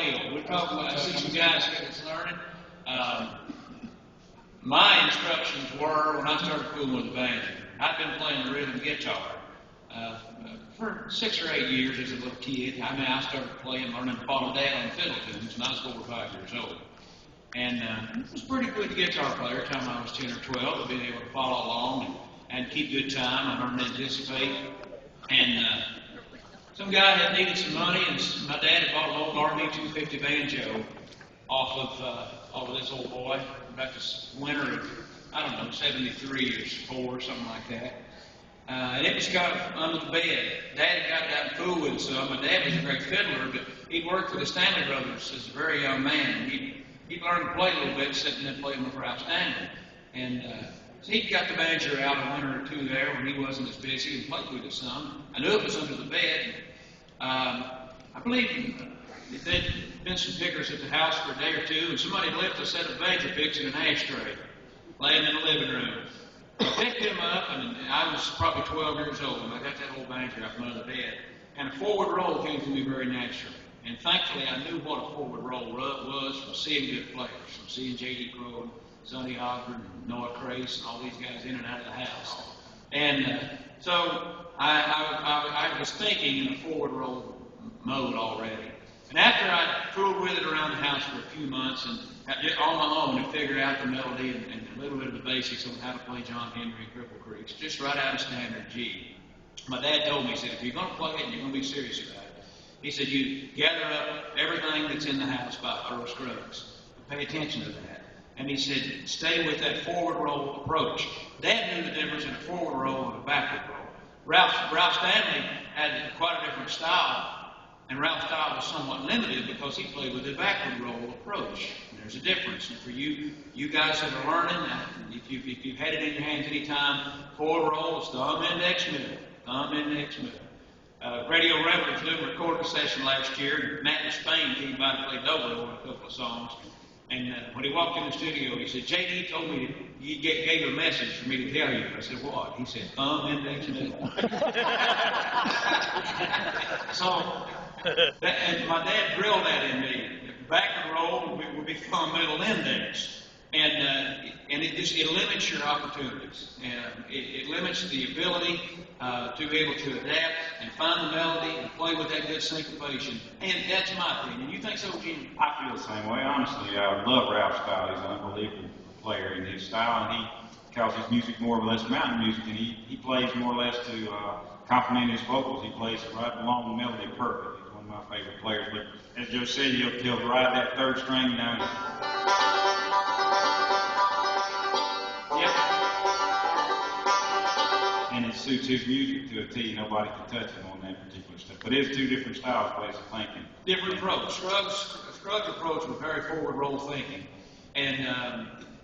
Mill. We're talking about, I see some guys here that's learning. My instructions were, when I started fooling with the banjo, I'd been playing the rhythm guitar for 6 or 8 years as a little kid. I mean, I started learning to follow Dad on fiddle tunes when I was 4 or 5 years old. And I was a pretty good guitar player by the time I was 10 or 12, of being able to follow along and keep good time. I learned to anticipate. And some guy had needed some money, and my dad had bought an old RB-250 banjo off of this old boy about this winter of, I don't know, 73 or 4 or something like that. And it was kind of under the bed. Dad had got it out and fooled with it some. My dad was a great fiddler, but he'd worked for the Stanley Brothers as a very young man. He'd learned to play a little bit, sitting there playing with Ralph Stanley. And so he'd got the banjo out a winter or 2 there when he wasn't as busy and played with it some. I knew it was under the bed. I believe there'd been some pickers at the house for a day or 2, and somebody left a set of banjo picks in an ashtray laying in the living room. I picked him up, and I was probably 12 years old, and I got that old banjo out from under the bed. And a forward roll came to me very naturally. And thankfully, I knew what a forward roll was from seeing good players, from seeing J.D. Crowe, Sonny Ogden, and Noah Crace, and all these guys in and out of the house. And so I was thinking in a forward roll mode already. And after I fooled with it around the house for a few months and on my own to figure out the melody and a little bit of the basics on how to play John Henry and Cripple Creeks, just right out of standard G. My dad told me, he said, if you're going to play it and you're going to be serious about it, he said, you gather up everything that's in the house by Earl Scruggs. Pay attention to that. And he said, stay with that forward roll approach. Dad knew the difference in a forward roll and a backward roll. Ralph Stanley had quite a different style. And Ralph's style was somewhat limited because he played with a backward roll approach. And there's a difference. And for you guys that are learning, if you've had it in your hands any time, forward roll is thumb, index, middle. Thumb, index, middle. Radio Rebel was doing a recording session last year, and Matt in Spain came by to play dobro on a couple of songs. And when he walked in the studio, he said, J.D. told me he gave a message for me to tell you. I said, what? He said, thumb, index, middle. So, and my dad drilled that in me. Backward roll would be thumb, middle, index. And it limits your opportunities. It limits the ability to be able to adapt and find the melody and play with that good syncopation. And that's my opinion. You think so, Jim? I feel the same way. Honestly, I love Ralph's style. He's an unbelievable player in his style, and he calls his music more or less mountain music, and he plays more or less to complement his vocals. He plays it right along the melody perfect. He's one of my favorite players. But as Joe said, he'll ride that third string down. And it suits his music to a T. Nobody can touch him on that particular stuff. But it's 2 different styles, ways of thinking. Different approach. Scruggs' approach was very forward roll thinking. And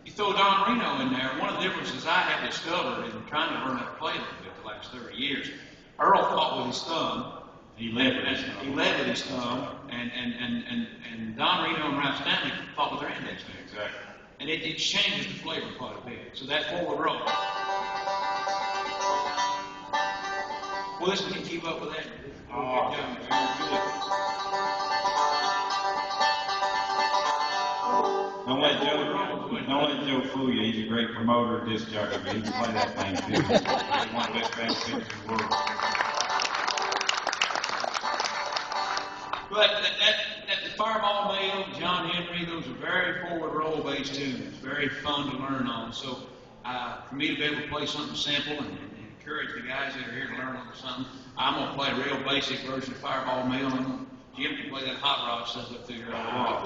you throw Don Reno in there. One of the differences I have discovered in trying to learn how to play a little bit the last 30 years, Earl fought with his thumb. He led with his thumb. He led with his thumb. And Don Reno and Ralph Stanley fought with their index finger. Exactly. And it changes the flavor quite a bit. So that forward roll. Well, listen, can you keep up with that? Oh, Don't let Joe fool you. He's a great promoter, disc jockey, but he can play that thing too. He's one of the best band players in the world. But the Fireball Mail, John Henry, those are very forward roll based tunes. Very fun to learn on. So for me to be able to play something simple and encourage the guys that are here to learn on something, I'm going to play a real basic version of Fireball Mail, and Jim can play that hot rod stuff up through your other wall.